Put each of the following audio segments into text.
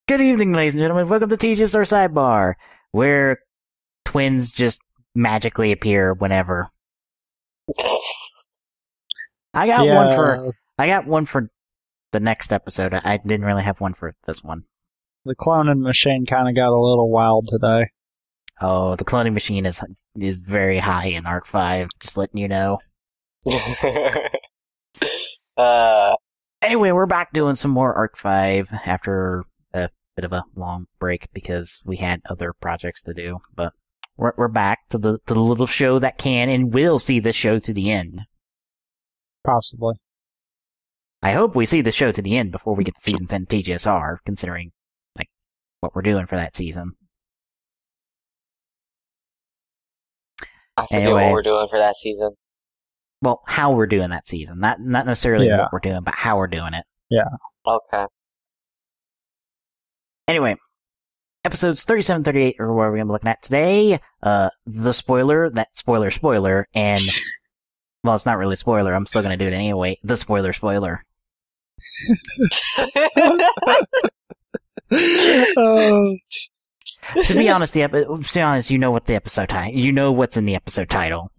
Good evening, ladies and gentlemen. Welcome to TGSR Sidebar, where twins just magically appear whenever. I got one for the next episode. I didn't really have one for this one. The cloning machine kind of got a little wild today. Oh, the cloning machine is very high in Arc 5, just letting you know. Anyway, we're back doing some more Arc 5 after a bit of a long break because we had other projects to do, but we're back to the little show that can and will see this show to the end. Possibly. I hope we see the show to the end before we get to Season 10 TGSR, considering like what we're doing for that season. I forget what we're doing for that season. Well, how we're doing that season. Not necessarily what we're doing, but how we're doing it. Yeah. Okay. Anyway, episodes 37, 38 are what we're going to be looking at today. The spoiler, that spoiler, and, well, it's not really a spoiler, I'm still going to do it anyway. The spoiler. To be honest, you know what the episode title, you know what's in the episode title.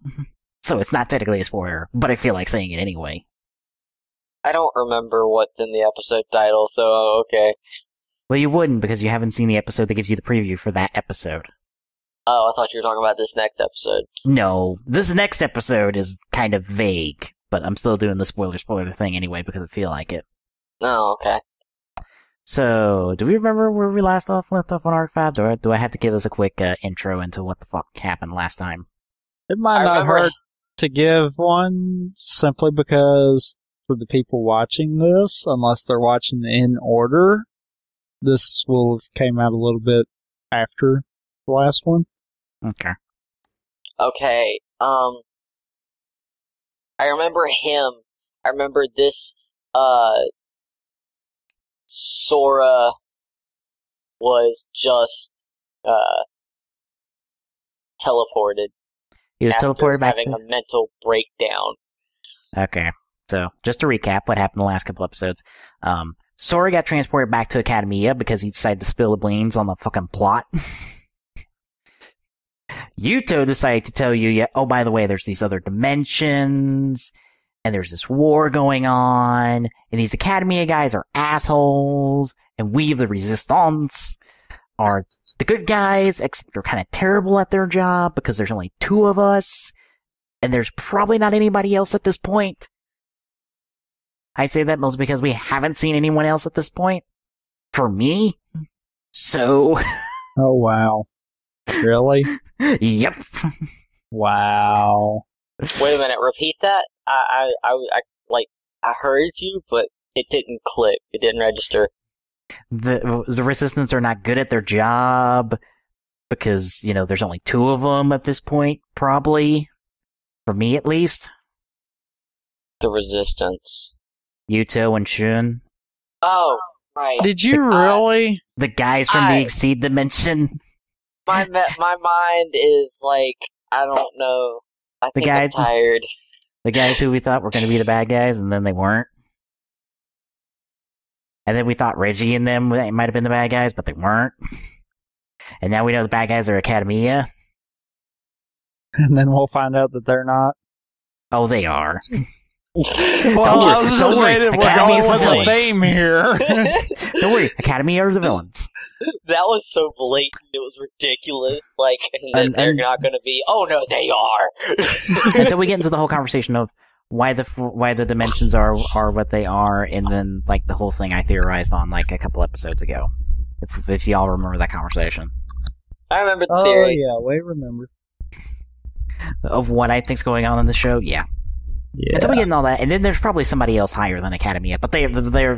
So it's not technically a spoiler, but I feel like saying it anyway. I don't remember what's in the episode title, so okay. Well, you wouldn't because you haven't seen the episode that gives you the preview for that episode. Oh, I thought you were talking about this next episode. No, this next episode is kind of vague, but I'm still doing the spoiler thing anyway because I feel like it. Oh, okay. So, do we remember where we left off on Arc 5? Or do I have to give us a quick intro into what the fuck happened last time? It might not hurt to give one, simply because for the people watching this, unless they're watching in order, this will have came out a little bit after the last one. Okay. Okay, I remember him. I remember this, Sora was just, teleported. He was teleported back having a mental breakdown. Okay, so just to recap what happened the last couple episodes. Sora got transported back to Academia because he decided to spill the beans on the fucking plot. Yuto decided to tell you, oh, by the way, there's these other dimensions, and there's this war going on, and these Academia guys are assholes, and we, the Resistance, are the good guys, except they're kind of terrible at their job because there's only two of us, and there's probably not anybody else at this point. I say that mostly because we haven't seen anyone else at this point. For me. So. Oh, wow. Really? Yep. Wow. Wait a minute, repeat that? I heard you, but it didn't click. It didn't register. The Resistance are not good at their job because, there's only two of them at this point, probably. For me, at least. The Resistance. Yuto and Shun. Oh, right. Did you really? The guys from the Exceed Dimension. My mind is like, I don't know. I think I'm tired. The guys who we thought were going to be the bad guys, and then they weren't. And then we thought Reggie and them might have been the bad guys, but they weren't. And now we know the bad guys are Academia. And then we'll find out that they're not. Oh, they are. Well, I was just waiting. We're going with the theme here. Don't worry, Academia are the villains. That was so blatant, it was ridiculous. And then they're not going to be, oh no, they are. Until we get into the whole conversation of why the dimensions are what they are, and then, the whole thing I theorized on, a couple episodes ago. If y'all remember that conversation. I remember the theory. Oh, yeah, we remember. Of what I think's going on in the show, yeah. Yeah. Until we get into all that, and then there's probably somebody else higher than Academia, but they're Academia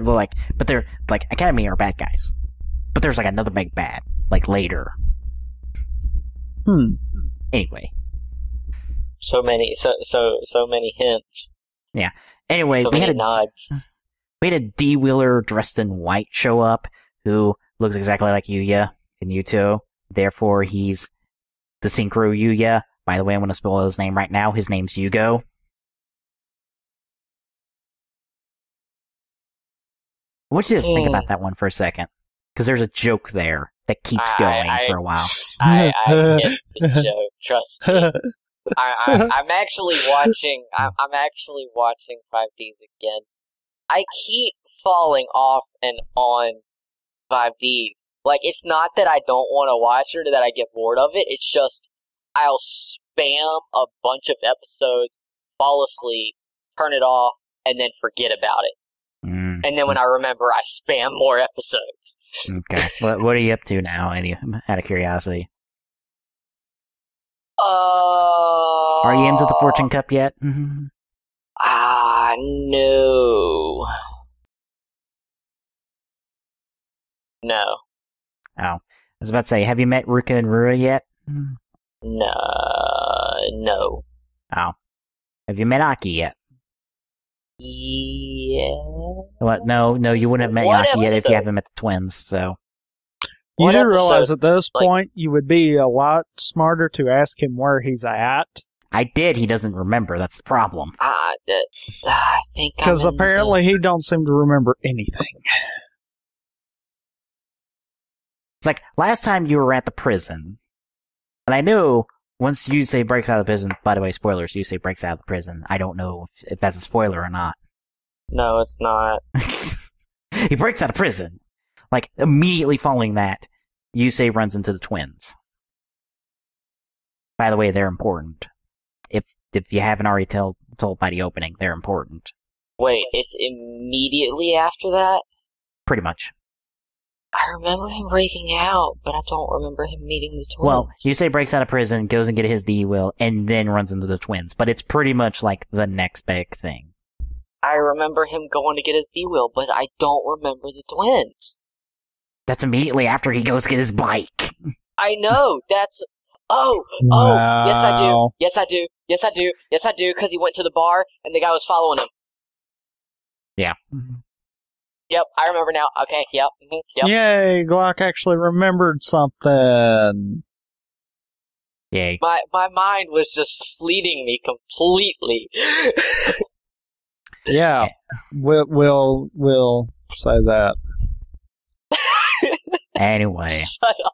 are bad guys. But there's another big bad, later. Anyway. So many hints. Yeah. Anyway, we had nods. We had a D-Wheeler dressed in white show up, who looks exactly like Yuya and Yuto. Therefore, he's the Synchro Yuya. By the way, I'm going to spoil his name right now. His name's Yugo. I want you to think about that one for a second. Because there's a joke there that keeps going for a while. I get the joke. Trust me. I'm actually watching. I'm actually watching 5Ds again. I keep falling off and on 5Ds. Like, it's not that I don't want to watch it or that I get bored of it. It's just I'll spam a bunch of episodes, fall asleep, turn it off, and then forget about it. And then when I remember, I spam more episodes. Okay. What are you up to now, out of curiosity? Are you into the Fortune Cup yet? No. No. Oh. I was about to say, have you met Ruka and Rua yet? No. Oh. Have you met Aki yet? Yeah. What? No, you wouldn't have met Aki yet if you haven't met the twins, so. You do realize at this point you would be a lot smarter to ask him where he's at. I did. He doesn't remember. That's the problem. I think because apparently he don't seem to remember anything. It's like last time you were at the prison, and I knew once Yusei breaks out of the prison. By the way, spoilers. Yusei breaks out of the prison. I don't know if that's a spoiler or not. No, it's not. He breaks out of prison. Like, immediately following that, Yusei runs into the twins. By the way, they're important. If you haven't already told by the opening, they're important. Wait, it's immediately after that? Pretty much. I remember him breaking out, but I don't remember him meeting the twins. Well, Yusei breaks out of prison, goes and gets his D-Will, and then runs into the twins. But it's pretty much like the next big thing. I remember him going to get his D-Will, but I don't remember the twins. That's immediately after he goes get his bike. I know, that's... Oh, wow. Yes I do, because he went to the bar, and the guy was following him. Yeah. Yep, I remember now. Okay, yep. Yay, Glock actually remembered something. Yay. My mind was just fleeting me completely. Yeah, we'll say that. Anyway. Shut up.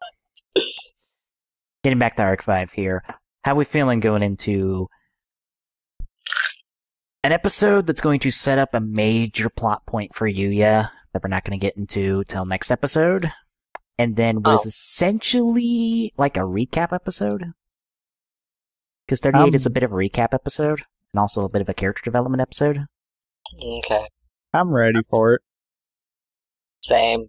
Getting back to Arc 5 here. How are we feeling going into an episode that's going to set up a major plot point for Yuya that we're not going to get into till next episode? And then was essentially like a recap episode? Because 38 is a bit of a recap episode, and also a bit of a character development episode. Okay. I'm ready for it. Same.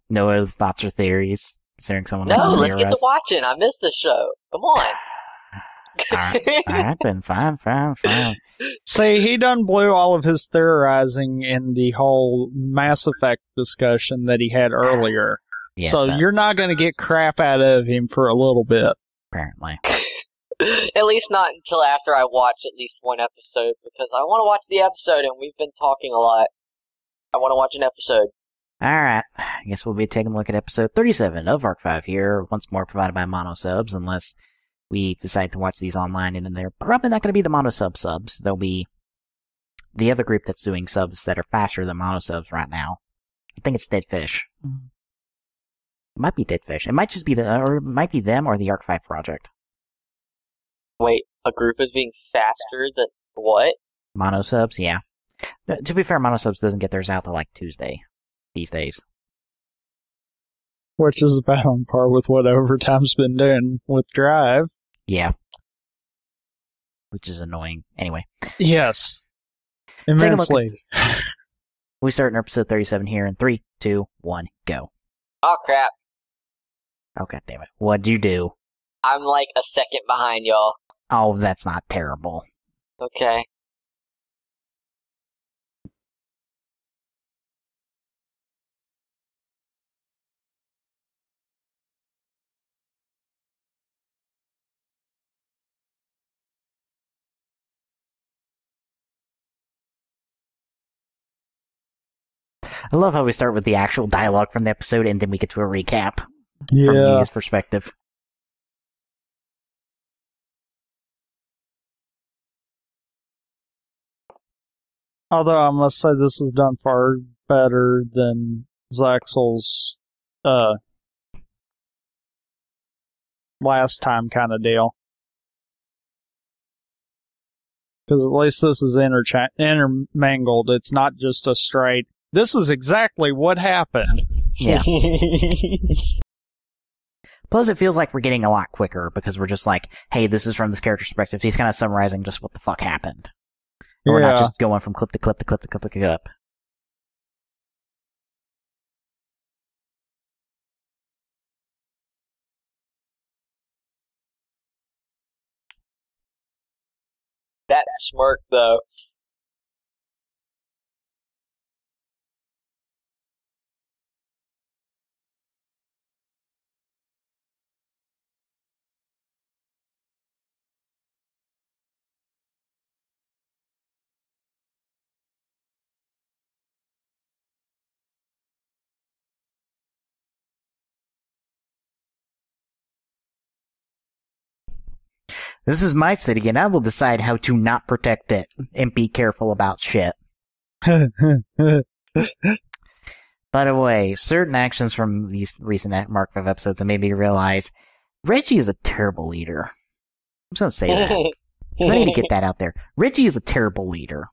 No other thoughts or theories? Considering someone No, let's get to watching. I missed the show. Come on. Alright, then fine. See, he done blew all of his theorizing in the whole Mass Effect discussion that he had earlier. Yes, so you're not going to get crap out of him for a little bit. Apparently. At least not until after I watch at least one episode, because I want to watch the episode, and we've been talking a lot. I want to watch an episode. Alright, I guess we'll be taking a look at episode 37 of Arc 5 here, once more provided by Mono Subs, unless we decide to watch these online, and then they're probably not going to be the Mono subs. They'll be the other group that's doing subs that are faster than Mono Subs right now. I think it's Dead Fish. It might be Dead Fish. It might just be or it might be them or the Arc 5 project. Wait, a group is being faster than what? Mono Subs, yeah. To be fair, Mono Subs doesn't get theirs out till like Tuesday these days. Which is about on par with what Overtime's been doing with Drive. Yeah. Which is annoying. Anyway. Yes. Immensely. We start in episode 37 here in 3, 2, 1, go. Oh, crap. Oh, God damn it. What'd you do? I'm like a second behind y'all. Oh, that's not terrible. Okay. I love how we start with the actual dialogue from the episode and then we get to a recap from Yuya's perspective. Although I must say this is done far better than Zexel's last time kind of deal. Because at least this is intermingled. It's not just a straight, this is exactly what happened. Yeah. Plus, it feels like we're getting a lot quicker because we're just like, hey, this is from this character's perspective. He's kind of summarizing just what the fuck happened. And we're not just going from clip to clip to clip to clip to clip. That smirk, though. This is my city, and I will decide how to not protect it and be careful about shit. By the way, certain actions from these recent Mark V episodes have made me realize Reggie is a terrible leader. I'm just gonna say that. 'Cause I need to get that out there. Reggie is a terrible leader.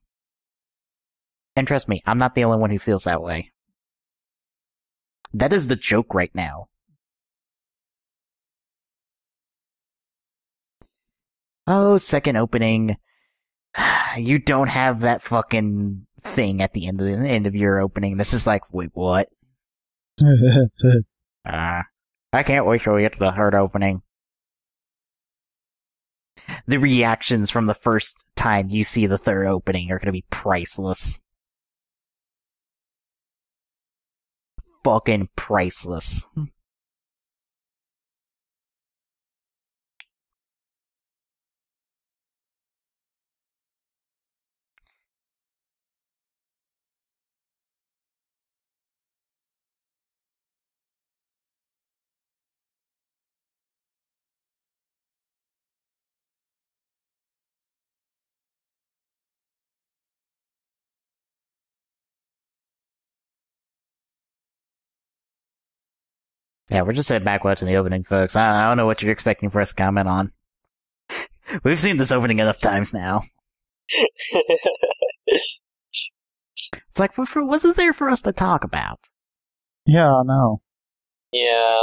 And trust me, I'm not the only one who feels that way. That is the joke right now. Oh, second opening. You don't have that fucking thing at the end of your opening. This is like, wait, what? I can't wait till we get to the third opening. The reactions from the first time you see the third opening are gonna be priceless. Fucking priceless. Yeah, we're just sitting back watching the opening, folks. I don't know what you're expecting for us to comment on. We've seen this opening enough times now. It's like, what is there for us to talk about? Yeah, I know. Yeah.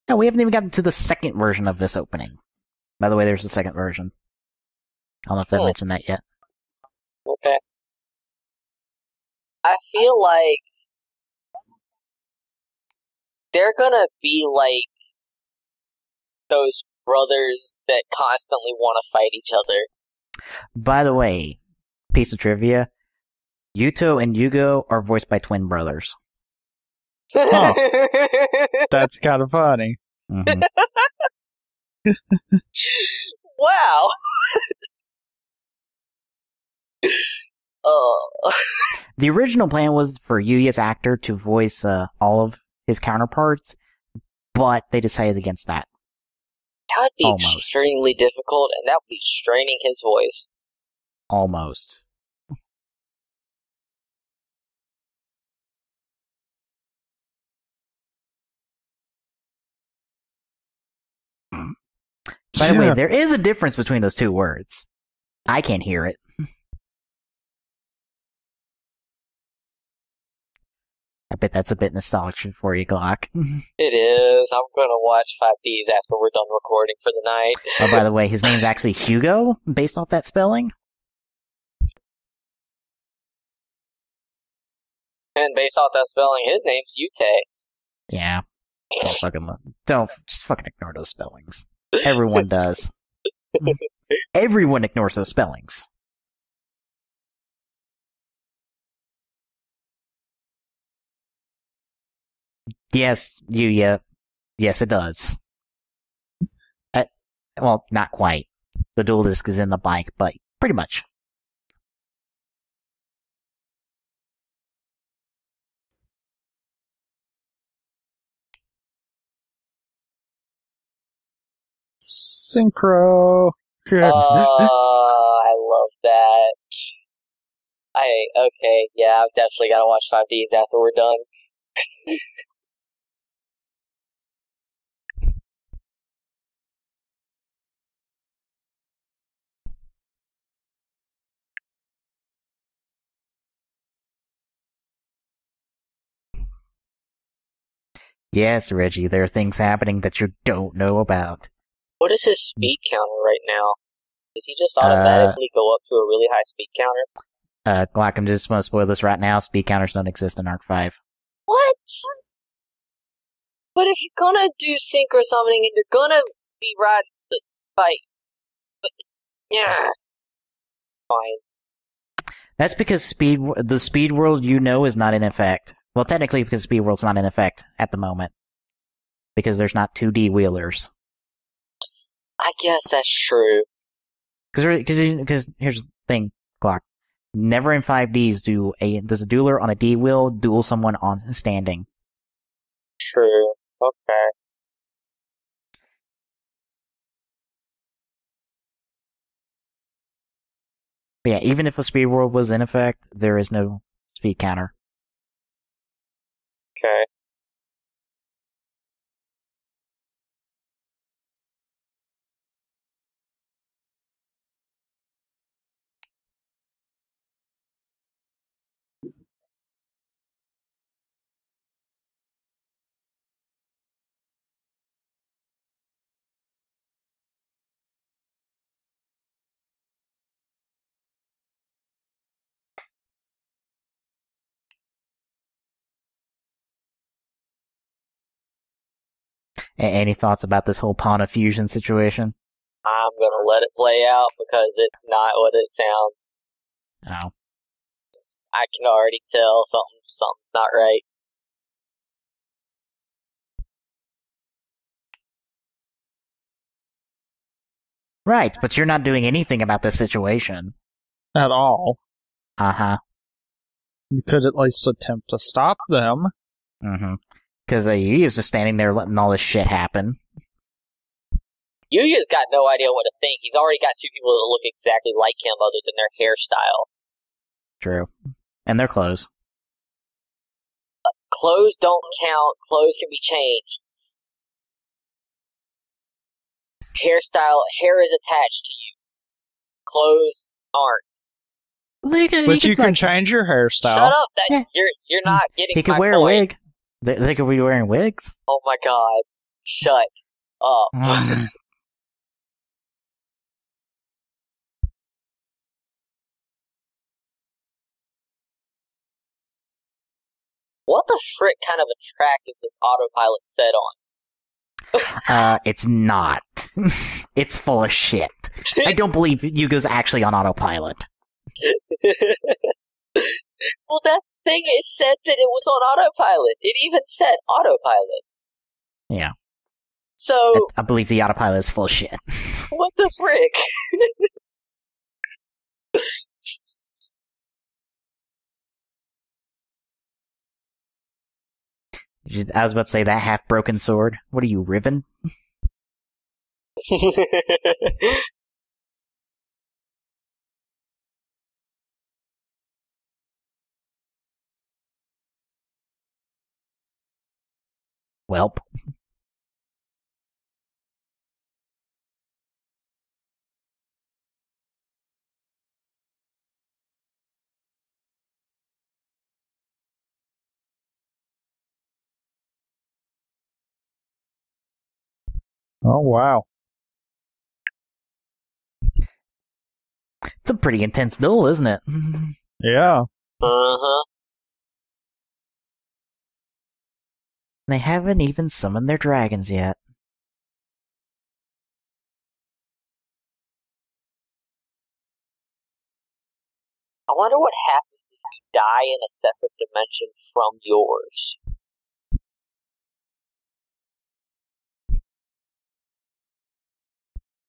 No, we haven't even gotten to the second version of this opening. By the way, there's a second version. I don't know if I mentioned that yet. Okay. I feel like they're gonna be like those brothers that constantly want to fight each other. By the way, piece of trivia, Yuto and Yugo are voiced by twin brothers. Huh. That's kind of funny. Mm-hmm. Wow. The original plan was for Yuya's actor to voice all of his counterparts, but they decided against that. That would be Almost. extremely difficult, and that would be straining his voice. Almost. By the way, there is a difference between those two words. I can't hear it. I bet that's a bit nostalgic for you, Glock. It is. I'm gonna watch 5Ds after we're done recording for the night. Oh, by the way, his name's actually Hugo, based off that spelling. And based off that spelling, his name's Yute. Yeah. Don't just fucking ignore those spellings. Everyone does. Everyone ignores those spellings. Yes, Yuya. Yes, it does. Well, not quite. The dual disc is in the bike, but pretty much. Synchro. I love that. Okay, yeah, I've definitely gotta watch 5Ds after we're done. Yes, Reggie, there are things happening that you don't know about. What is his speed counter right now? Did he just automatically go up to a really high speed counter? Glock, I'm just going to spoil this right now. Speed counters don't exist in Arc 5. What? But if you're gonna do synchro summoning and you're gonna be riding the fight, but yeah, fine. That's because the speed world you know is not in effect. Well, technically, because speed world's not in effect at the moment. Because there's not 2D wheelers. I guess that's true. Because here's the thing, Glock. Never in 5Ds does a dueler on a D wheel duel someone on standing. True. Okay. But yeah, even if a speed world was in effect, there is no speed counter. Okay. Any thoughts about this whole Pawn of Fusion situation? I'm gonna let it play out because it's not what it sounds. Oh. I can already tell something's not right. Right, but you're not doing anything about this situation. At all. Uh-huh. You could at least attempt to stop them. Mm-hmm. Because he is just standing there letting all this shit happen. Yuya's got no idea what to think. He's already got two people that look exactly like him other than their hairstyle. True. And their clothes. Clothes don't count. Clothes can be changed. Hair is attached to you. Clothes aren't. But you can change your hairstyle. Shut up! You're not getting He could my wear point. a wig. They could be wearing wigs. Oh my god. Shut up. What the frick kind of a track is this autopilot set on? It's not. It's full of shit. I don't believe Yugo's actually on autopilot. Well, that thing, it said that it was on autopilot. It even said autopilot. Yeah. So... I believe the autopilot is full of shit. What the frick? I was about to say that half-broken sword. What are you, Riven? Welp. Oh, wow. It's a pretty intense duel, isn't it? Yeah. Uh-huh. They haven't even summoned their dragons yet. I wonder what happens if you die in a separate dimension from yours.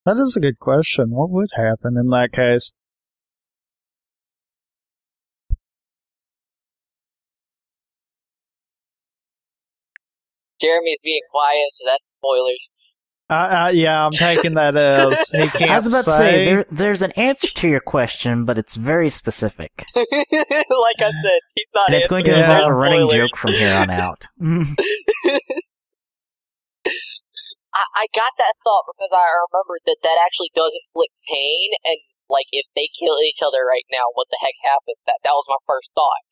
That is a good question. What would happen in that case? Jeremy's being quiet, so that's spoilers. Yeah, I'm taking that as he can't. I was about to say there's an answer to your question, but it's very specific. Like I said, he's not. And it's going to involve a running joke from here on out. I got that thought because I remembered that actually does inflict pain, and like if they kill each other right now, what the heck happens? That was my first thought.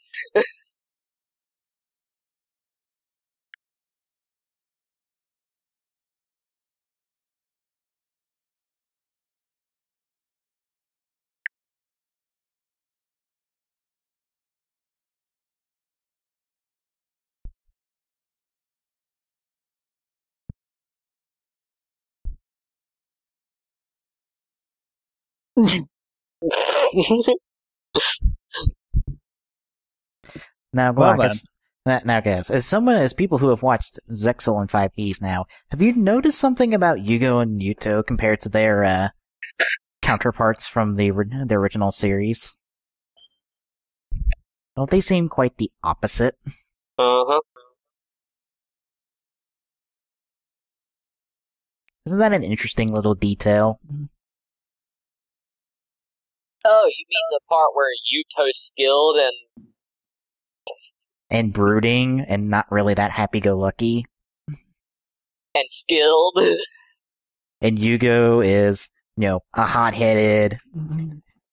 Now, guys, as people who have watched Zexal and 5Ds now, have you noticed something about Yugo and Yuto compared to their counterparts from the original series? Don't they seem quite the opposite? Uh-huh. Isn't that an interesting little detail? Oh, you mean the part where Yuto's skilled and brooding and not really that happy-go-lucky? And skilled. And Yugo is, a hot-headed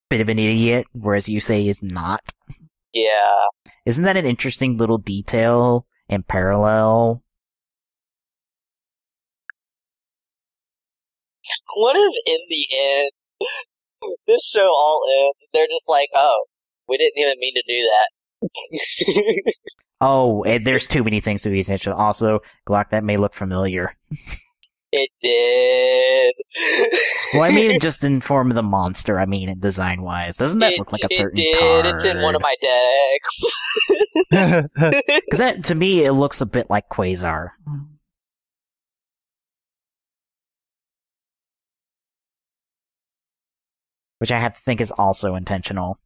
bit of an idiot, whereas Yusei is not. Yeah. Isn't that an interesting little detail and parallel? What if in the end, this show all ends, they're just like, oh, we didn't even mean to do that. Oh, and there's too many things to be intentional. Also, Glock, that may look familiar. It did. Well, I mean, just in form of the monster. I mean, design-wise, doesn't that look like a certain card? It's in one of my decks. Because that, to me, it looks a bit like Quasar. Which I have to think is also intentional.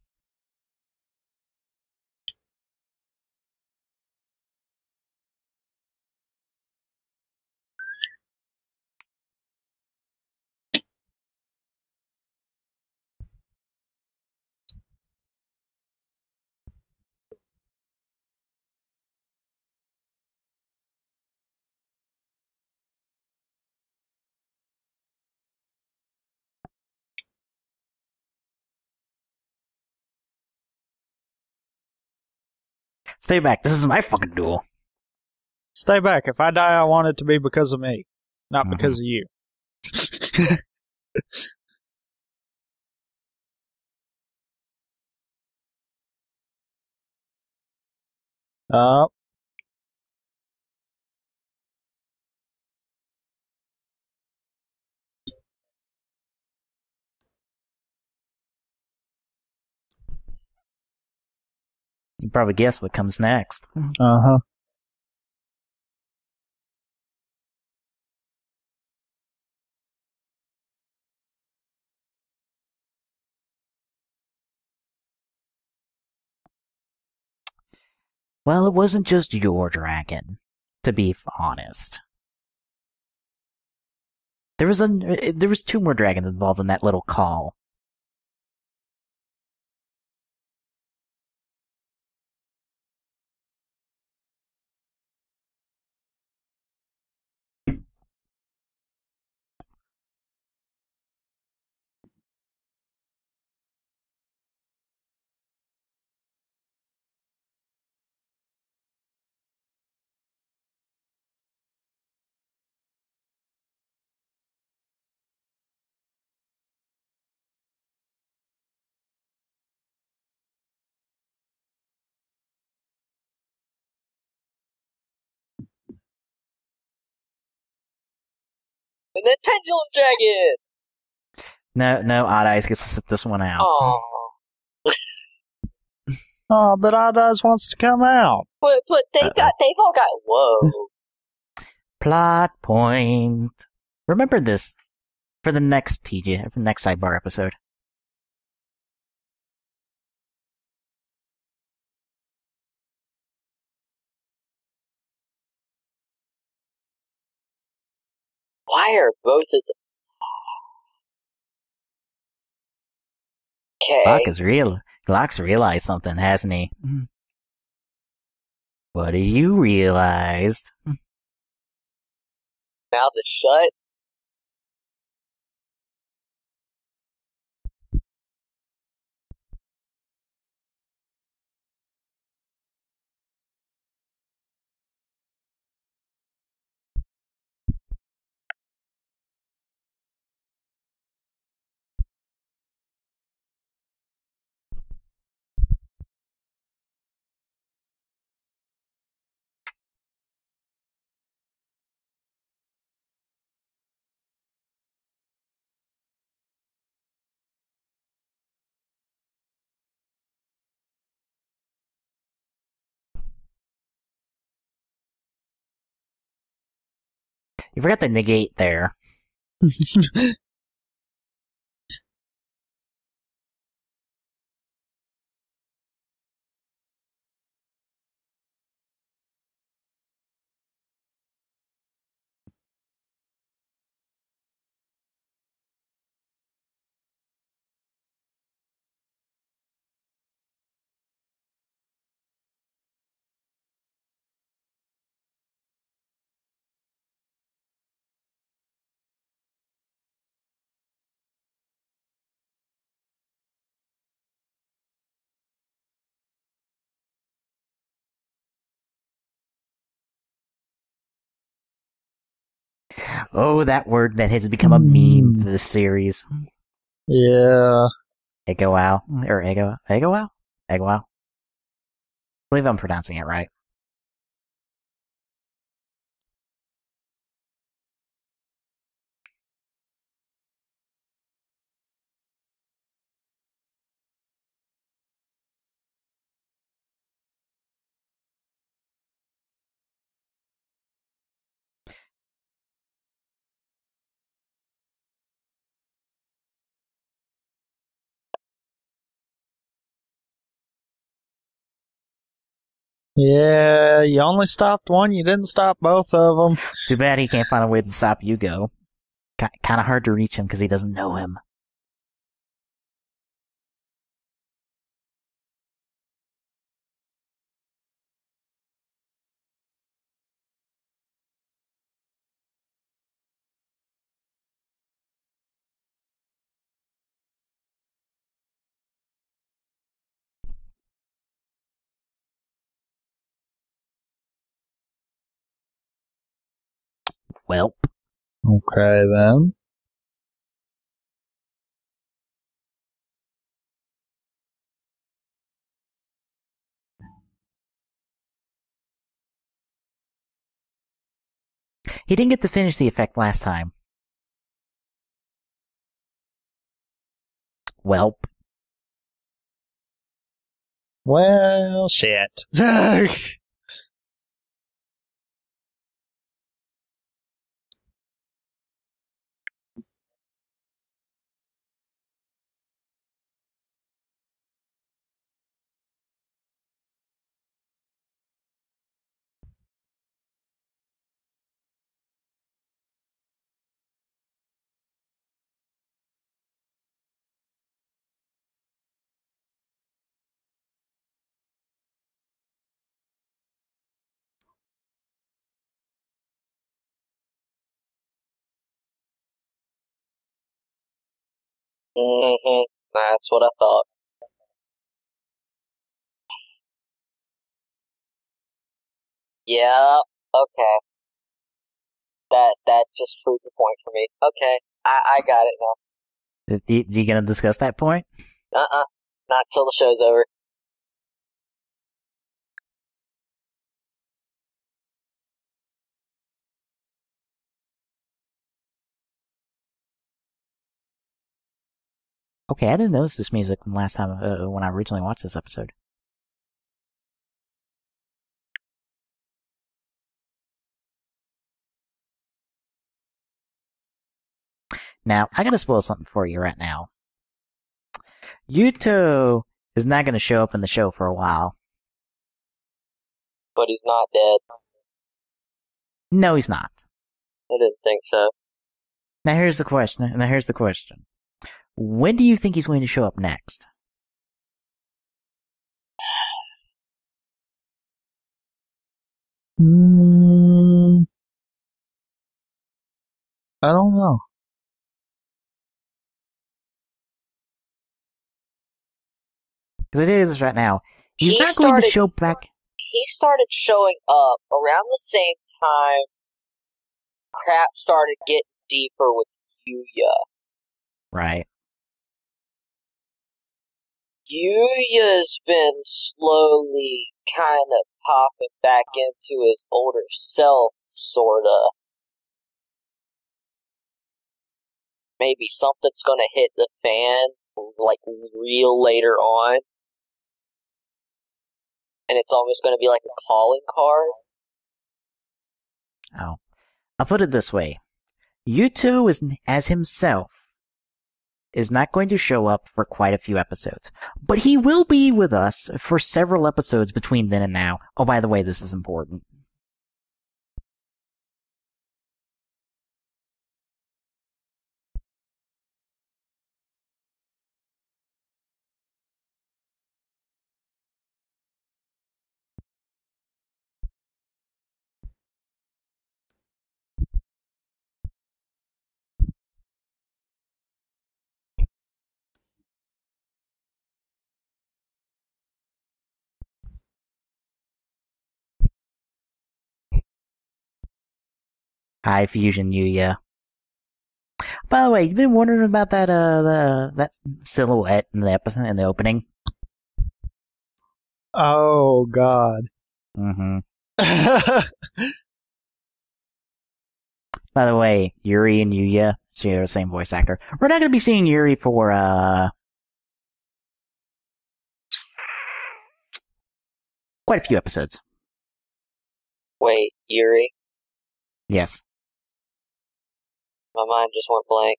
Stay back. This is my fucking duel. Stay back. If I die, I want it to be because of me, not because of you. You probably guess what comes next. Uh-huh. Well, it wasn't just your dragon, to be honest. There was two more dragons involved in that little call. And then Pendulum Dragon! No, Odd Eyes gets to sit this one out. Oh, but Odd Eyes wants to come out. But they've all got, whoa. Plot point. Remember this for the next sidebar episode. Why are both of them? Okay. Locke's realized something, hasn't he? What do you realized? Mouth is shut. You forgot the negate there. Oh, that word that has become a meme for this series. Yeah. Ego wow. Or ego. Ego wow? Ego wow. I believe I'm pronouncing it right. Yeah, you only stopped one, you didn't stop both of them. Too bad he can't find a way to stop Yugo. Kind of hard to reach him because he doesn't know him. Well. Okay, then. He didn't get to finish the effect last time. Welp. Well, shit. That's what I thought. Yeah, okay. That just proved the point for me. Okay, I got it now. You gonna discuss that point? Not till the show's over. Okay, I didn't notice this music from last time when I originally watched this episode. Now, I gotta spoil something for you right now. Yuto is not gonna show up in the show for a while. But he's not dead. No, he's not. I didn't think so. Now here's the question. When do you think he's going to show up next? I don't know. Because I tell you this right now, he's not going to show back. He started showing up around the same time crap started getting deeper with Yuya. Right. Yuya's been slowly kind of popping back into his older self, sorta. Maybe something's gonna hit the fan, like, real later on. And it's almost gonna be like a calling card. Oh. I'll put it this way. Yuto as himself is not going to show up for quite a few episodes. But he will be with us for several episodes between then and now. Oh, by the way, this is important. High Fusion Yuya. By the way, you've been wondering about that that silhouette in the episode in the opening? Oh God. Mm-hmm. By the way, Yuri and Yuya, so they're the same voice actor. We're not going to be seeing Yuri for quite a few episodes. Wait, Yuri? Yes. My mind just went blank.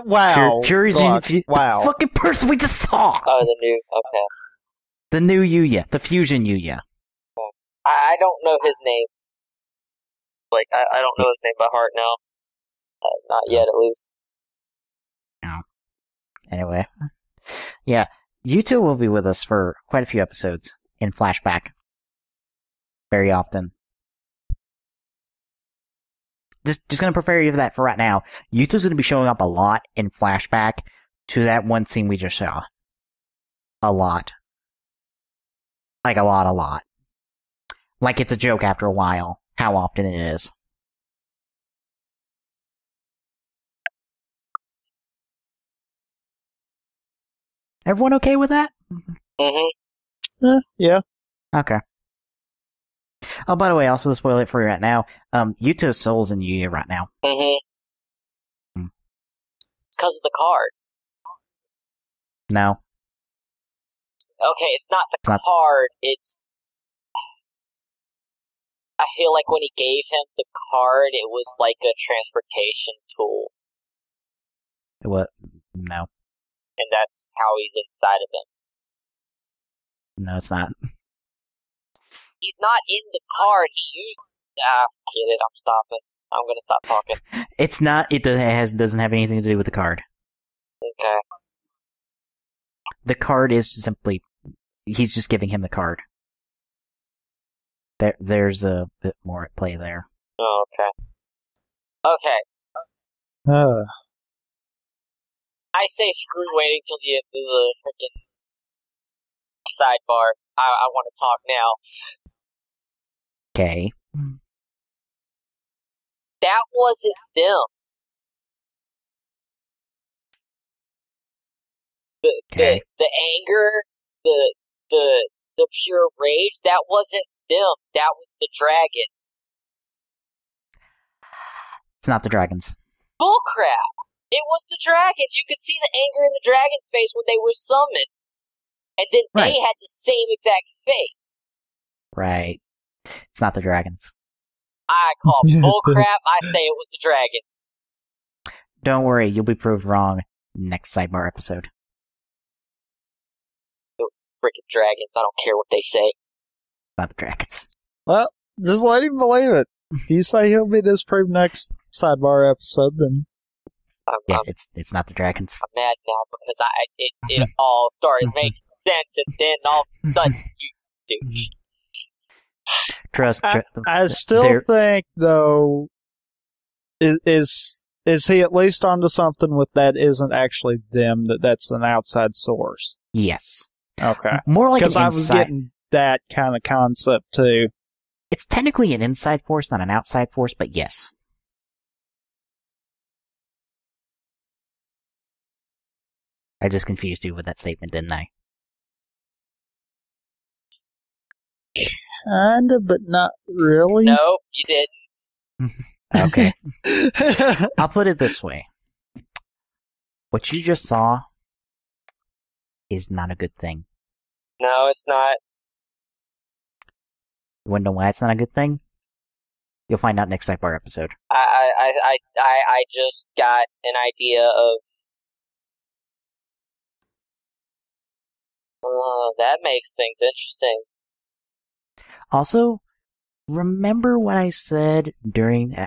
Wow. Yuri's wow. the fucking person we just saw! Oh, the new, okay. The new Yuya. The Fusion Yuya. I don't know his name. Like, I don't know his name by heart now. Not yet, at least. No. Anyway. Yeah. Yuto will be with us for quite a few episodes in flashback. Very often. Just gonna prepare you for that for right now. Yuto's gonna be showing up a lot in flashback to that one scene we just saw. A lot. Like a lot. Like it's a joke after a while, how often it is. Everyone okay with that? Mm-hmm. Yeah. Okay. Oh, by the way, also to spoil it for you right now, Yuto's soul's in Yuya right now. Mm-hmm. It's because of the card. No. Okay, it's not the card, it's... I feel like when he gave him the card, it was like a transportation tool. What? No. And that's how he's inside of him. No, it's not. He's not in the card, he used... forget it, I'm stopping. I'm gonna stop talking. It's not, it doesn't have anything to do with the card. Okay. The card is simply, he's just giving him the card. There's a bit more at play there. Oh, okay. Okay. I say screw waiting till the end of the freaking sidebar. I want to talk now. Okay. That wasn't them. The anger, the pure rage, that wasn't them. That was the dragon. It's not the dragons. Bullcrap! It was the dragons. You could see the anger in the dragon's face when they were summoned. And then they had the same exact face. Right. It's not the dragons. I call bullcrap. I say it was the dragons. Don't worry, you'll be proved wrong next sidebar episode. The freaking dragons. I don't care what they say. Not the dragons. Well, just let him believe it. If you say he'll be disproved next Sidebar episode, then... It's not the dragons. I'm mad now because it all started making sense, and then all of a sudden you douche. Trust. I still think, though, is he at least onto something with that isn't actually them, that's an outside source? Yes. Okay. More like an inside... Because I was getting that kind of concept, too. It's technically an inside force, not an outside force, but yes. I just confused you with that statement, didn't I? Kinda, but not really. Nope, you didn't. Okay. I'll put it this way. What you just saw is not a good thing. No, it's not. You wanna know why it's not a good thing? You'll find out next Sidebar episode. I just got an idea of... that makes things interesting. Also, remember what I said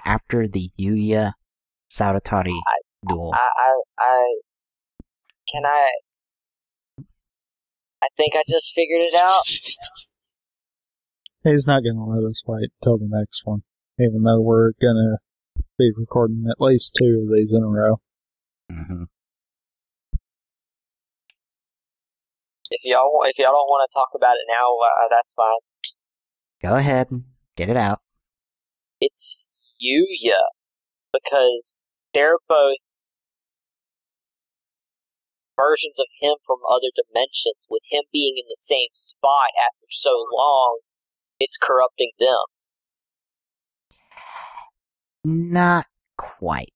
after the Yuya Saotari duel? I think I just figured it out. He's not gonna let us wait till the next one, even though we're gonna be recording at least 2 of these in a row. Mm-hmm. If y'all don't want to talk about it now, that's fine. Go ahead and get it out. It's Yuya, because they're both versions of him from other dimensions. With him being in the same spot after so long, it's corrupting them. Not quite.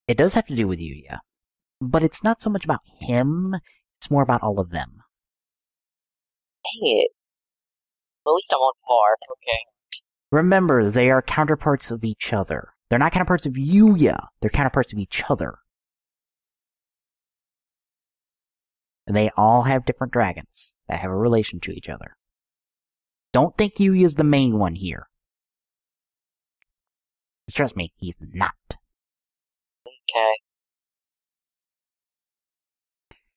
It does have to do with Yuya, but it's not so much about him, it's more about all of them. Dang it. Well, at least I'm on par. Okay. Remember, they are counterparts of each other. They're not counterparts of Yuya, they're counterparts of each other. And they all have different dragons that have a relation to each other. Don't think Yuya is the main one here. Just trust me, he's not. Okay.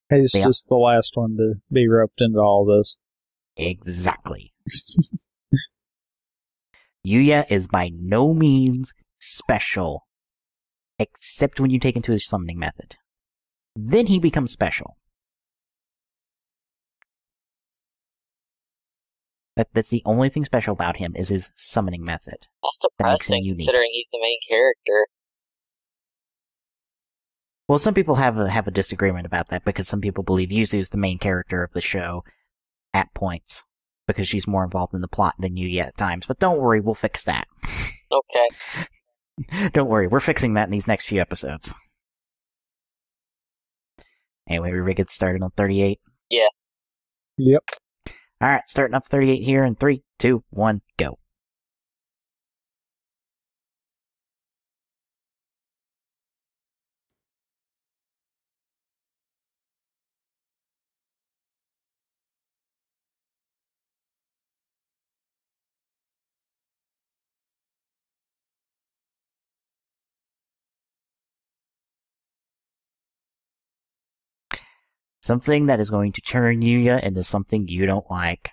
He's just the last one to be roped into all this. Exactly. Yuya is by no means special, except when you take into his summoning method. Then he becomes special. That's the only thing special about him, is his summoning method. That's depressing, considering he's the main character. Well, some people have a disagreement about that, because some people believe Yuzu is the main character of the show at points, because she's more involved in the plot than Yuya at times. But don't worry, we'll fix that. Okay. Don't worry, we're fixing that in these next few episodes. Anyway, we get started on 38? Yeah. Yep. Alright, starting up 38 here in 3, 2, 1, go. Something that is going to turn Yuya into something you don't like.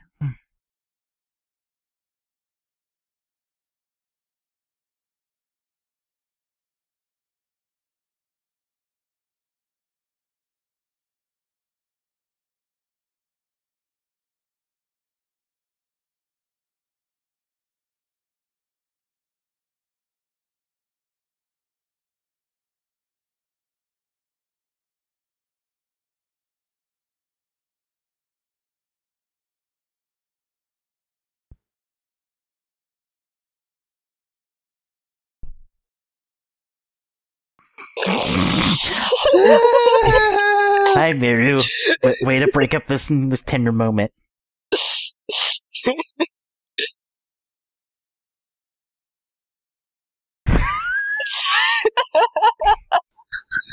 Hi, Miru. Way to break up this tender moment.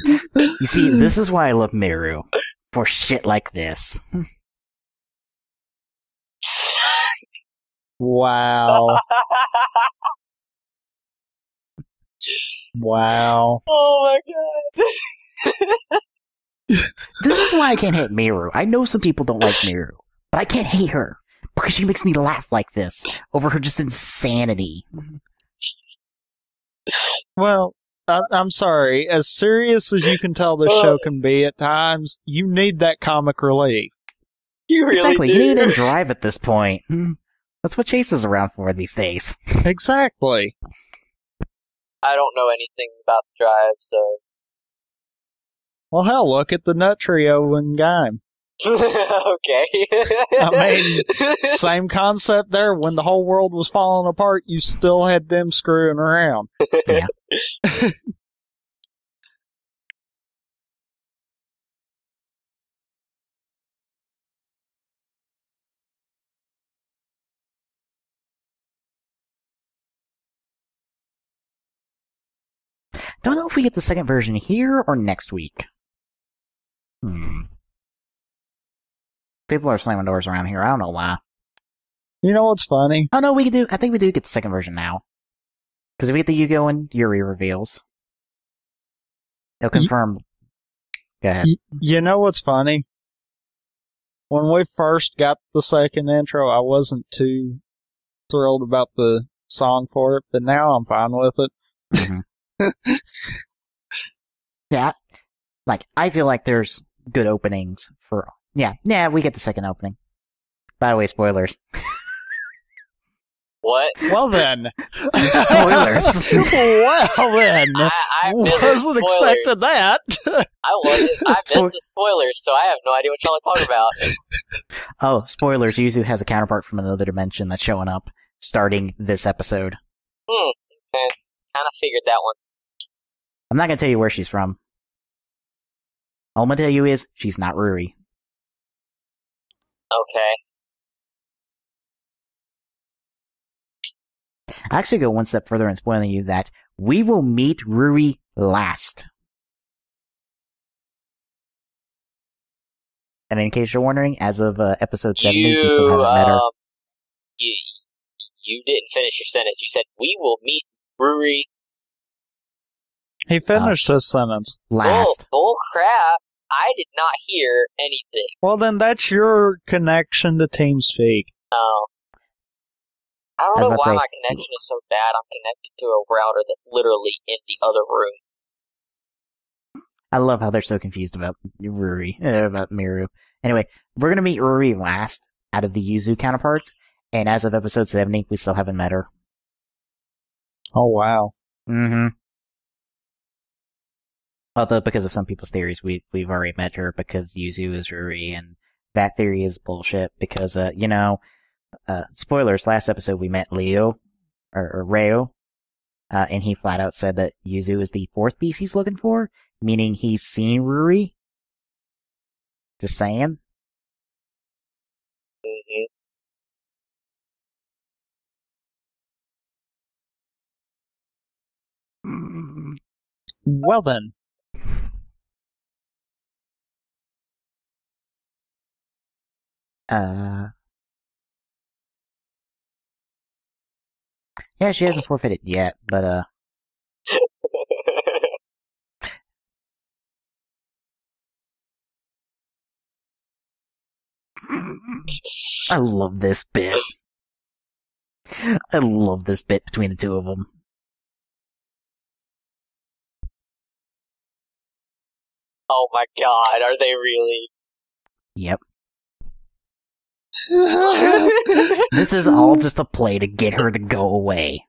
You see, this is why I love Miru. For shit like this. Wow. Wow. Oh my god. This is why I can't hate Miru. I know some people don't like Miru, but I can't hate her because she makes me laugh like this over her just insanity. Well, I'm sorry. As serious as you can tell this show can be at times, you need that comic relief. You really Exactly. do. You need to drive at this point. That's what Chase is around for these days. Exactly. I don't know anything about the drive, so. Well, hell, look at the Nut Trio in Game. Okay. I mean, same concept there. When the whole world was falling apart, you still had them screwing around. Yeah. Don't know if we get the second version here or next week. People are slamming doors around here. I don't know why. You know what's funny? Oh no, I think we do get the second version now. Because if we get the Yugo and Yuri reveals, they'll confirm. Go ahead. You know what's funny? When we first got the second intro, I wasn't too thrilled about the song for it, but now I'm fine with it. Mm-hmm. Yeah. Like, I feel like there's good openings for... Yeah, we get the second opening. By the way, spoilers. What? Well then. Spoilers. Well then. I wasn't expecting that. I missed the spoilers, so I have no idea what y'all are talking about. Oh, spoilers. Yuzu has a counterpart from another dimension that's showing up starting this episode. Okay. Kind of figured that one. I'm not going to tell you where she's from. All I'm going to tell you is she's not Ruri. Okay. I actually go one step further in spoiling you that we will meet Ruri last. And in case you're wondering, as of episode 70, we still haven't met her. You didn't finish your sentence. You said, we will meet Ruri He finished his sentence. Last. Bull crap. I did not hear anything. Well, then that's your connection to TeamSpeak. Oh. I don't know why my connection is so bad. I'm connected to a router that's literally in the other room. I love how they're so confused about Ruri, about Miru. Anyway, we're going to meet Ruri last out of the Yuzu counterparts, and as of episode 70, we still haven't met her. Oh, wow. Mm-hmm. Although, because of some people's theories, we've already met her because Yuzu is Ruri, and that theory is bullshit because, spoilers, last episode we met Leo, or Reo, and he flat out said that Yuzu is the fourth beast he's looking for, meaning he's seen Ruri. Just saying. Mm-hmm. Well then. Yeah, she hasn't forfeited yet, but, I love this bit. I love this bit between the two of them. Oh my god, are they really? Yep. This is all just a play to get her to go away.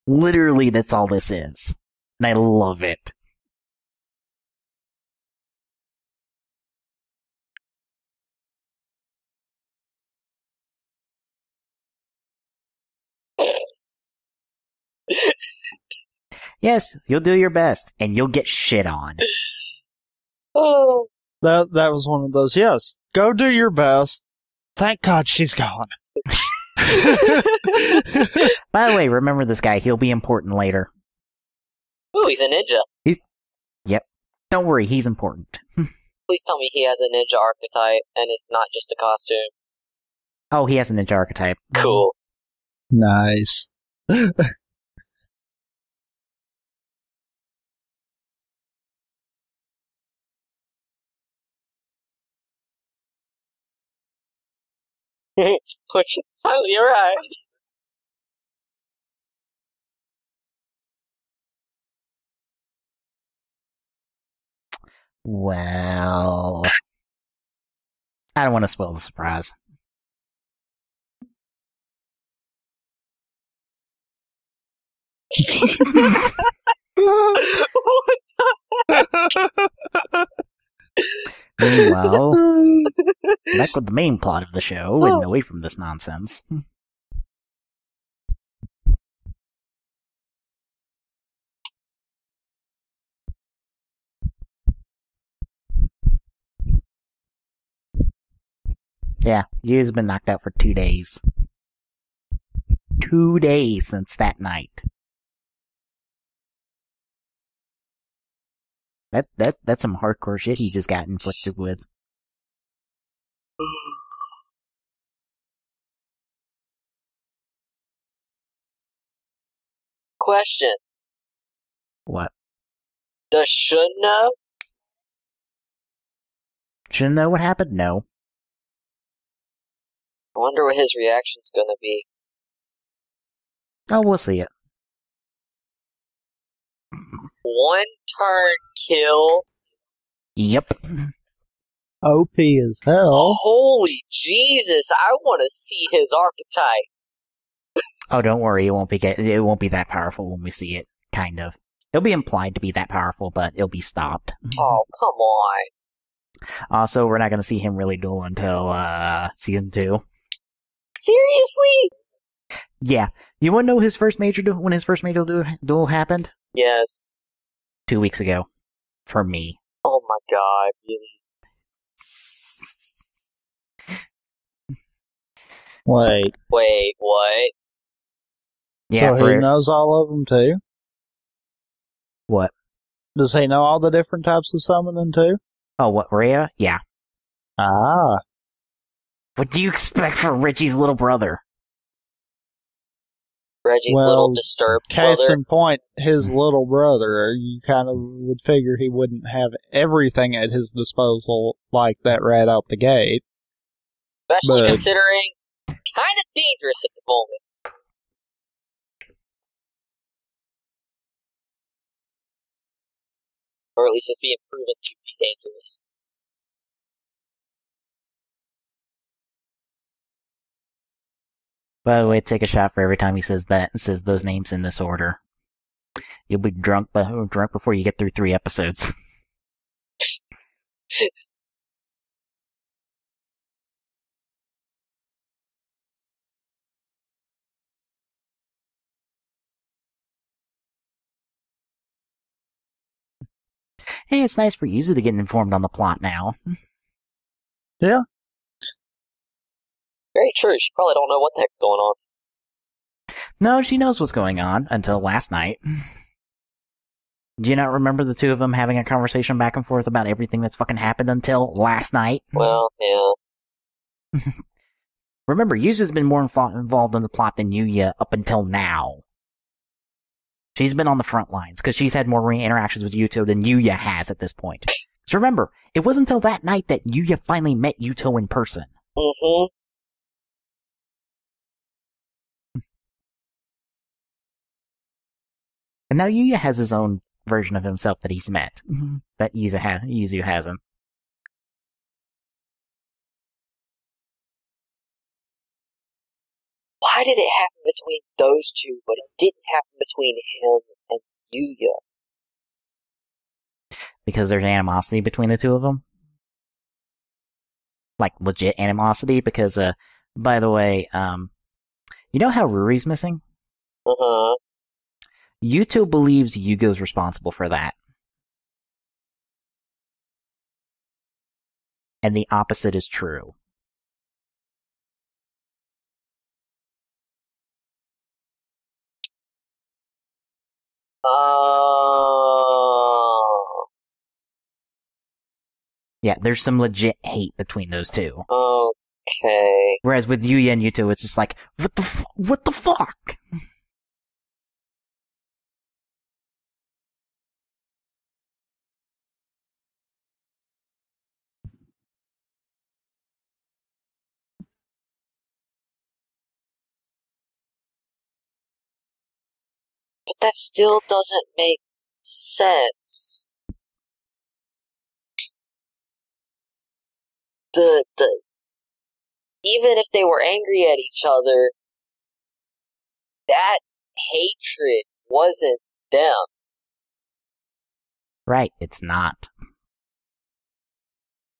Literally, that's all this is. And I love it. Yes, you'll do your best, and you'll get shit on. Oh. That was one of those, yes, go do your best. Thank God she's gone. By the way, remember this guy, he'll be important later. Ooh, he's a ninja. Yep. Don't worry, he's important. Please tell me he has a ninja archetype, and it's not just a costume. Oh, he has a ninja archetype. Cool. Nice. Which finally arrived. Well, I don't want to spoil the surprise. Meanwhile, back with the main plot of the show and away from this nonsense. Yeah, Yu's been knocked out for 2 days. 2 days since that night. That's some hardcore shit he just got inflicted with. Question. What? Does Shun know? Shouldn't know what happened? No. I wonder what his reaction's gonna be. Oh, we'll see it. One turn kill. Yep. OP as hell. Holy Jesus! I want to see his archetype. Oh, don't worry, it won't be that powerful when we see it. Kind of. It'll be implied to be that powerful, but it'll be stopped. Oh, come on. Also, we're not going to see him really duel until season 2. Seriously? Yeah. You want to know his first major when his first major duel happened? Yes. 2 weeks ago. For me. Oh my god, really? Wait, what? Yeah, so he knows all of them too? What? Does he know all the different types of summoning too? Oh, what, Rhea? Yeah. Ah. What do you expect from Richie's little brother? Reggie's little disturbed case brother? in point, his little brother, you kind of would figure he wouldn't have everything at his disposal like that right out the gate. Especially considering kind of dangerous at the moment. Or at least it's being proven to be dangerous. By the way, take a shot for every time he says that and says those names in this order. You'll be drunk before you get through 3 episodes. Hey, it's nice for Yuzu to get informed on the plot now. Yeah. Very true. She probably don't know what the heck's going on. No, she knows what's going on until last night. Do you not remember the two of them having a conversation back and forth about everything that's fucking happened until last night? Well, yeah. Remember, Yuzu's been more involved in the plot than Yuya up until now. She's been on the front lines, because she's had more interactions with Yuto than Yuya has at this point. So remember, it wasn't until that night that Yuya finally met Yuto in person. Mm-hmm. And now Yuya has his own version of himself that he's met. That Yuzu hasn't. Why did it happen between those two, but it didn't happen between him and Yuya? Because there's animosity between the two of them. Like, legit animosity, because, by the way, you know how Ruri's missing? Uh-huh. Yuto believes Yugo's responsible for that. And the opposite is true. Yeah, there's some legit hate between those two. Okay. Whereas with Yuya and Yuto, it's just like, what the fuck? But that still doesn't make sense. The even if they were angry at each other, that hatred wasn't them. Right, it's not.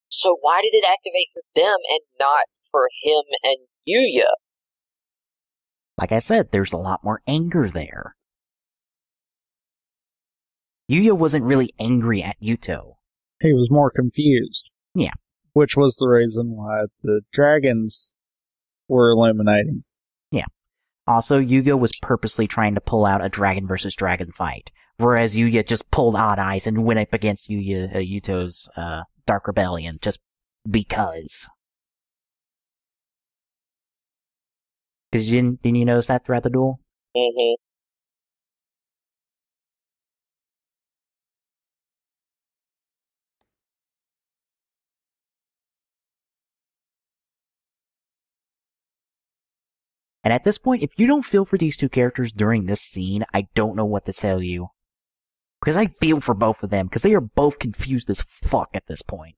So why did it activate for them and not for him and Yuya? Like I said, there's a lot more anger there. Yuya wasn't really angry at Yuto. He was more confused. Yeah. Which was the reason why the dragons were illuminating. Yeah. Also, Yuga was purposely trying to pull out a dragon versus dragon fight, whereas Yuya just pulled Odd Eyes and went up against Yuto's Dark Rebellion just because. Because didn't you notice that throughout the duel? Mm-hmm. And at this point, if you don't feel for these two characters during this scene, I don't know what to tell you. Because I feel for both of them, because they are both confused as fuck at this point.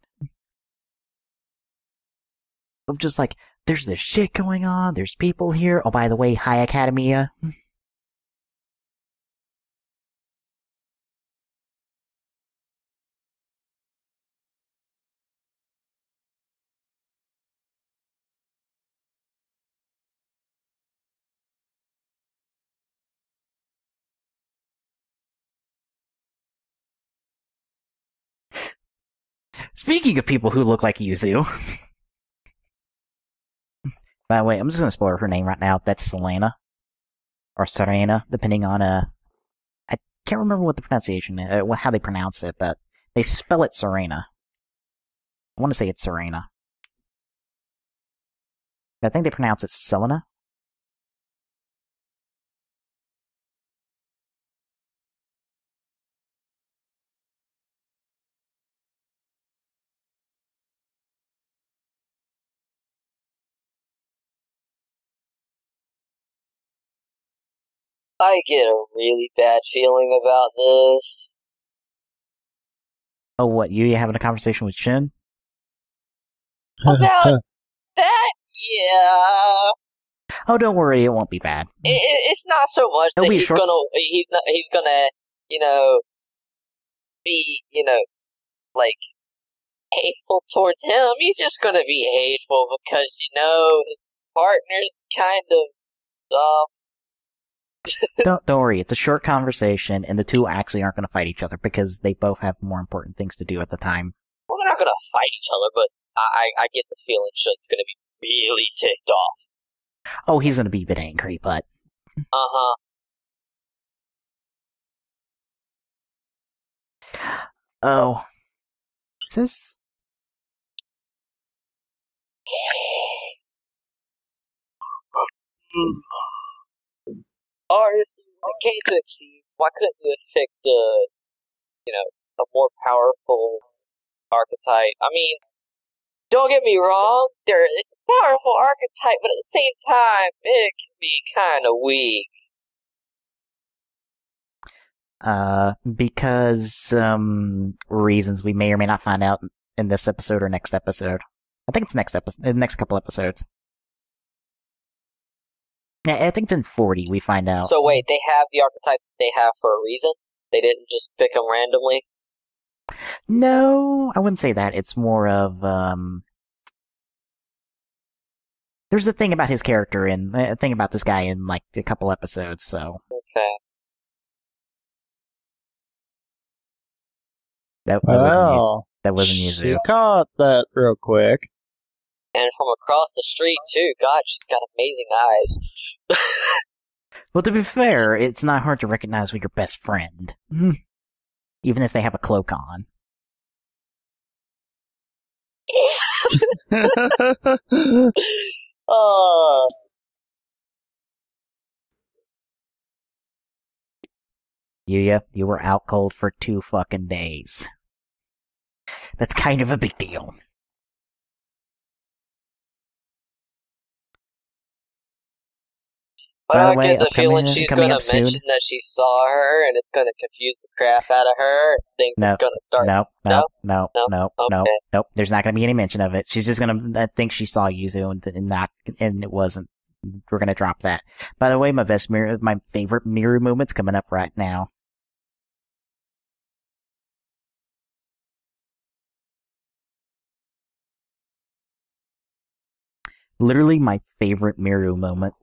I'm just like, there's this shit going on, there's people here. Oh, by the way, hi Academia. Speaking of people who look like Yuzu. By the way, I'm just gonna spoil her name right now. That's Selena. Or Serena, depending on, I can't remember what the pronunciation is, how they pronounce it, but they spell it Serena. I want to say it's Serena. I think they pronounce it Selena. I get a really bad feeling about this. Oh, what, you having a conversation with Shin? About that? Yeah. Oh, don't worry, it won't be bad. It's not so much that he's gonna, be, like, hateful towards him. He's just gonna be hateful because, his partner's kind of, Don't worry, it's a short conversation, and the two actually aren't going to fight each other because they both have more important things to do at the time. Well, they're not gonna fight each other, but I get the feeling Shun's gonna be really ticked off. Oh, he's going to be a bit angry, but... Uh-huh. Oh. Is this... Honestly, when it came to exceeds, why couldn't you have picked a more powerful archetype? I mean, don't get me wrong, it's a powerful archetype, but at the same time, it can be kind of weak. Because, reasons we may or may not find out in this episode or next episode. I think it's next couple episodes. Yeah, I think it's in 40 we find out. So wait, they have the archetypes they have for a reason? They didn't just pick them randomly? No, I wouldn't say that. It's more of, there's a thing about his character a thing about this guy in, like, a couple episodes, so. Okay. That wasn't Yuzu. She caught that real quick. And from across the street, too. God, she's got amazing eyes. Well, to be fair, it's not hard to recognize with your best friend. Even if they have a cloak on. Yuya, you were out cold for 2 fucking days. That's kind of a big deal. But By the I way, get the feeling she's coming going up to soon. mention that she saw her, and it's going to confuse the crap out of her. And things are going to start. Nope. There's not going to be any mention of it. She's just going to think she saw Yuzu and it wasn't. We're going to drop that. By the way, my favorite Miru movement's coming up right now. Literally my favorite Miru moment.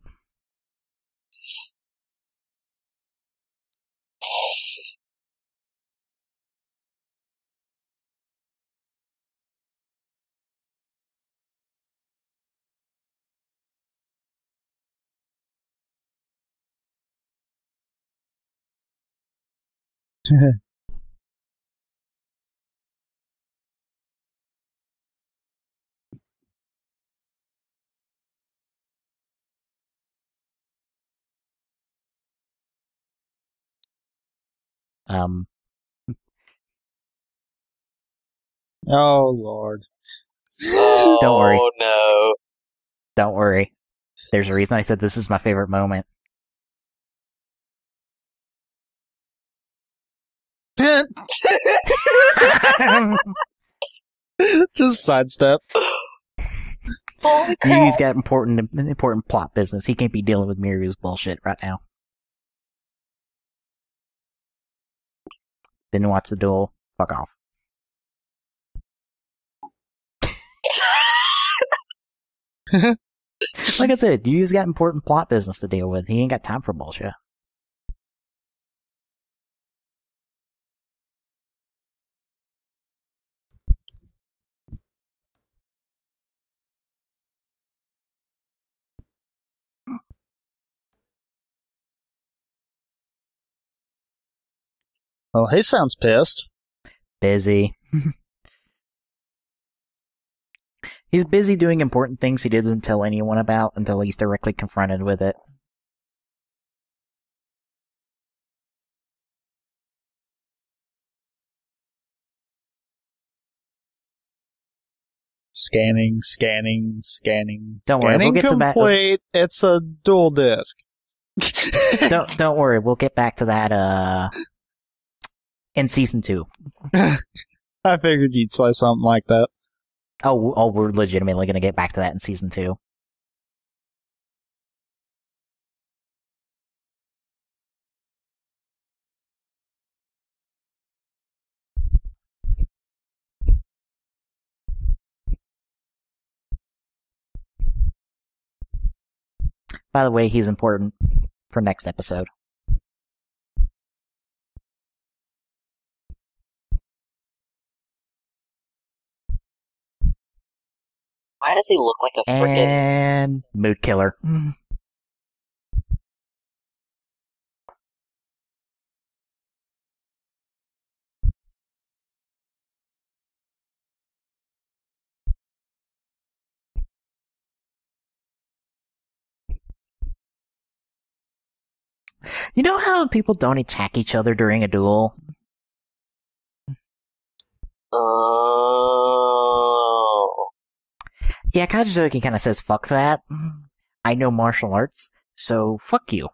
Oh, Lord. Oh, Don't worry. No. Don't worry. There's a reason I said this is my favorite moment. Just sidestep. Holy crap. He's got important plot business. He can't be dealing with Miru's bullshit right now. Didn't watch the duel. Fuck off. Like I said, Yu's got important plot business to deal with. He ain't got time for bullshit. Well, he sounds pissed. Busy. He's busy doing important things he doesn't tell anyone about until he's directly confronted with it. Scanning. Don't worry, we'll get complete. It's a dual disc. Don't worry, we'll get back to that in season 2. I figured you'd say something like that. Oh, we're legitimately going to get back to that in season 2. By the way, he's important for next episode. Why does he look like a freaking... And mood killer. You know how people don't attack each other during a duel? Oh. Yeah, Kazuki kind of says, fuck that. I know martial arts, so fuck you.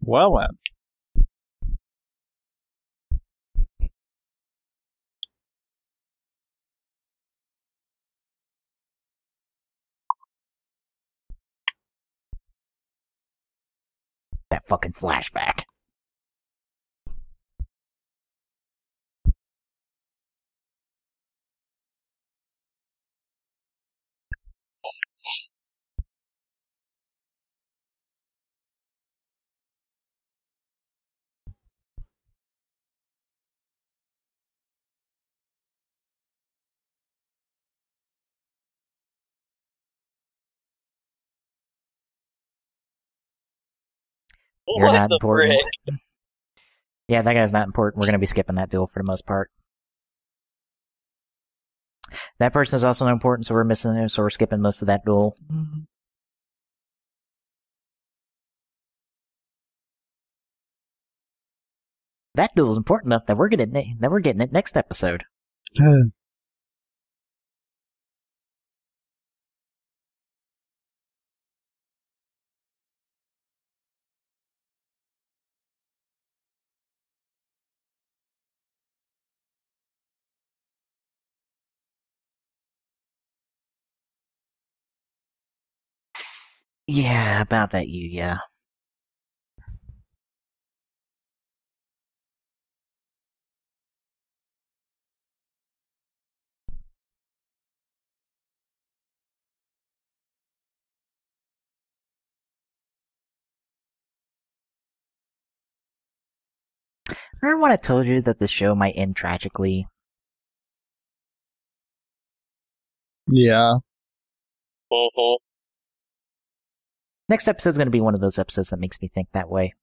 Well then. That fucking flashback. You're What not the important. frick? Yeah, that guy's not important. We're going to be skipping that duel for the most part. That person is also not important, so we're skipping most of that duel. That duel is important enough that we're getting it next episode. Yeah, about that Yuya. Remember when I told you that the show might end tragically? Yeah. Mm-hmm. Next episode's going to be one of those episodes that makes me think that way.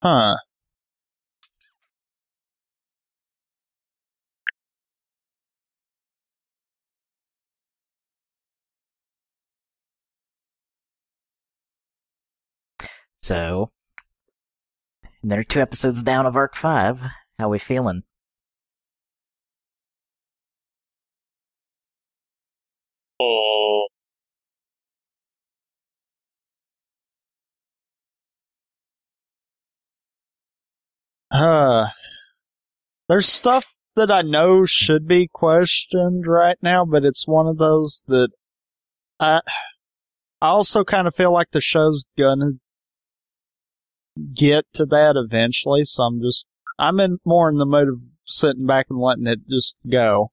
Huh. So, another 2 episodes down of Arc 5. How we feeling? Mm. There's stuff that I know should be questioned right now, but it's one of those that I also kind of feel like the show's gonna get to that eventually, so I'm more in the mode of sitting back and letting it just go.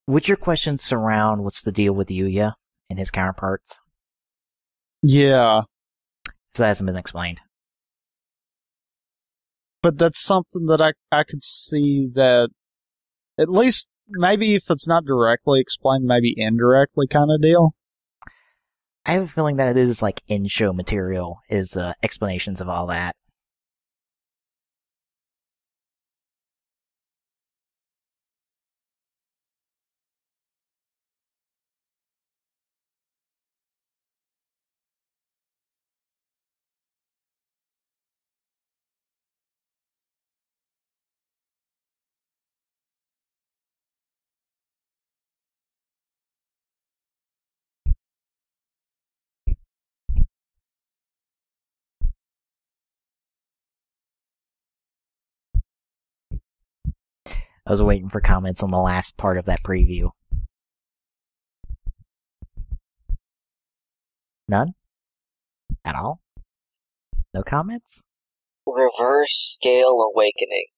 Would your questions surround what's the deal with Yuya and his counterparts? Yeah. So that hasn't been explained. But that's something that I could see that, at least, maybe if it's not directly explained, maybe indirectly kind of deal. I have a feeling that it is like in-show material, is explanations of all that. I was waiting for comments on the last part of that preview. None? At all? No comments? Reverse Scale Awakening.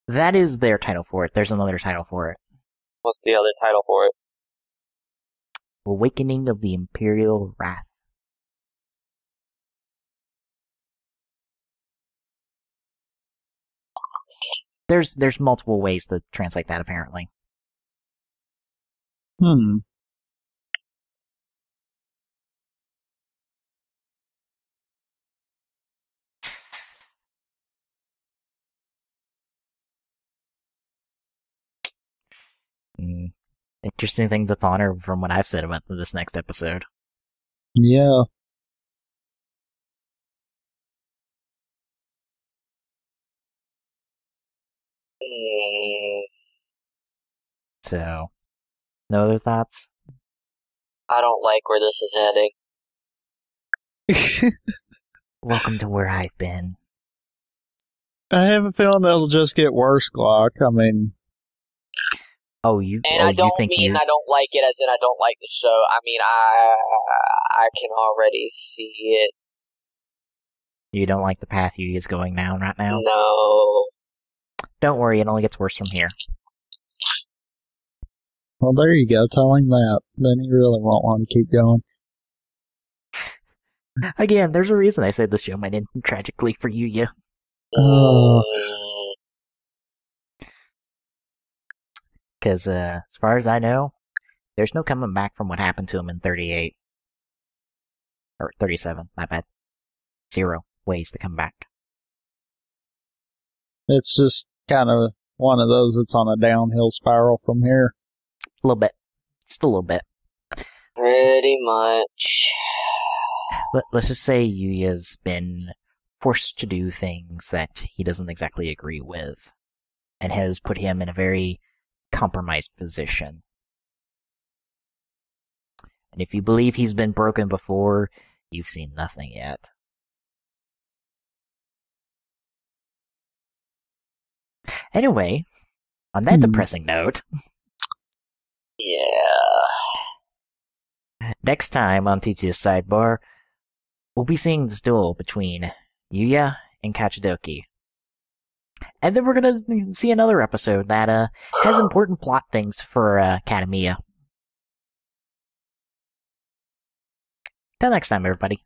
That is their title for it. There's another title for it. What's the other title for it? Awakening of the Imperial Wrath. There's multiple ways to translate that, apparently. Interesting thing to ponder from what I've said about this next episode. Yeah. So, no other thoughts? I don't like where this is heading. Welcome to where I've been. I have a feeling it'll just get worse, Glock. I mean... I don't mean I don't like it as in I don't like the show. I mean, I can already see it. You don't like the path you is going down right now? No. Don't worry, it only gets worse from here. Well, there you go. Tell him that. Then he really won't want to keep going. Again, there's a reason I said the show might end tragically for Yuya. Because, as far as I know, there's no coming back from what happened to him in 38. Or 37, my bad. 0 ways to come back. It's just kind of one of those that's on a downhill spiral from here. A little bit. Just a little bit. Pretty much. Let's just say Yuya's been forced to do things that he doesn't exactly agree with, and has put him in a very compromised position. And if you believe he's been broken before, you've seen nothing yet. Anyway, On that depressing note. Yeah. Next time on TGSR Sidebar, we'll be seeing this duel between Yuya and Kachidoki. And then we're gonna see another episode that has important plot things for Academia. Till next time, everybody.